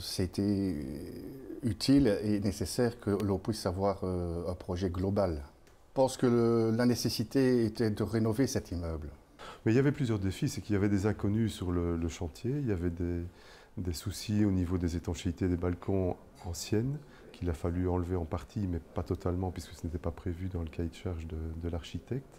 c'était utile et nécessaire que l'on puisse avoir un projet global. Je pense que la nécessité était de rénover cet immeuble. Mais il y avait plusieurs défis, c'est qu'il y avait des inconnus sur le chantier, il y avait des soucis au niveau des étanchéités des balcons anciennes, qu'il a fallu enlever en partie, mais pas totalement, puisque ce n'était pas prévu dans le cahier de charge de l'architecte.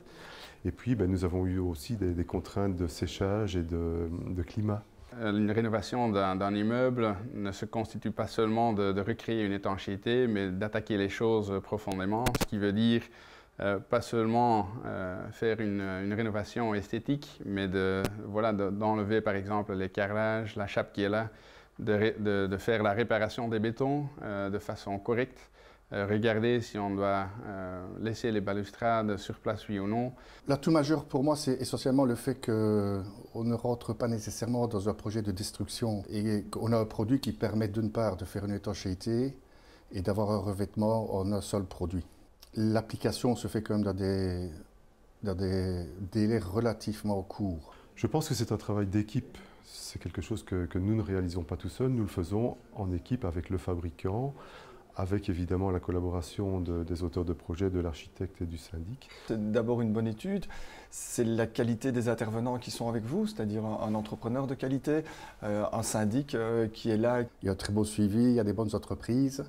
Et puis, nous avons eu aussi des contraintes de séchage et de climat. Une rénovation d'un immeuble ne se constitue pas seulement de recréer une étanchéité, mais d'attaquer les choses profondément, ce qui veut dire pas seulement faire une rénovation esthétique, mais d'enlever par exemple les carrelages, la chape qui est là, de faire la réparation des bétons de façon correcte, regarder si on doit laisser les balustrades sur place, oui ou non. L'atout majeur pour moi, c'est essentiellement le fait qu'on ne rentre pas nécessairement dans un projet de destruction et qu'on a un produit qui permet d'une part de faire une étanchéité et d'avoir un revêtement en un seul produit. L'application se fait quand même dans des délais relativement courts. Je pense que c'est un travail d'équipe. C'est quelque chose que nous ne réalisons pas tout seuls, nous le faisons en équipe avec le fabricant, avec évidemment la collaboration des auteurs de projet, de l'architecte et du syndic. C'est d'abord une bonne étude, c'est la qualité des intervenants qui sont avec vous, c'est-à-dire un entrepreneur de qualité, un syndic qui est là. Il y a un très beau suivi, il y a des bonnes entreprises.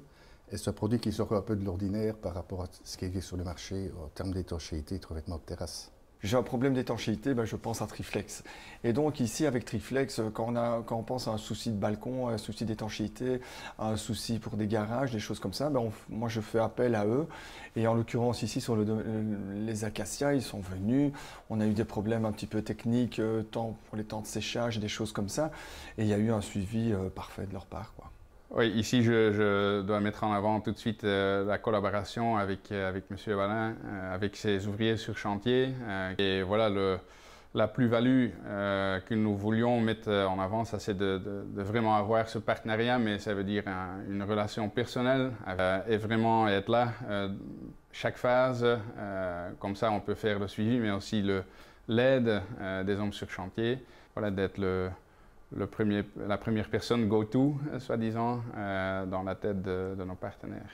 Et c'est un produit qui sort un peu de l'ordinaire par rapport à ce qui est sur le marché en termes d'étanchéité et de revêtement de terrasse. J'ai un problème d'étanchéité, je pense à Triflex. Et donc ici avec Triflex, quand on pense à un souci de balcon, un souci d'étanchéité, un souci pour des garages, des choses comme ça, moi je fais appel à eux. Et en l'occurrence ici sur les Acacias, ils sont venus. On a eu des problèmes un petit peu techniques, tant pour les temps de séchage et des choses comme ça. Et il y a eu un suivi parfait de leur part, quoi. Oui, ici je dois mettre en avant tout de suite la collaboration avec M. Valin, avec ses ouvriers sur chantier. Et voilà, la plus-value que nous voulions mettre en avant, ça c'est de vraiment avoir ce partenariat, mais ça veut dire une relation personnelle et vraiment être là chaque phase. Comme ça on peut faire le suivi, mais aussi l'aide des hommes sur chantier. Voilà, d'être la première personne go-to, soi-disant, dans la tête de nos partenaires.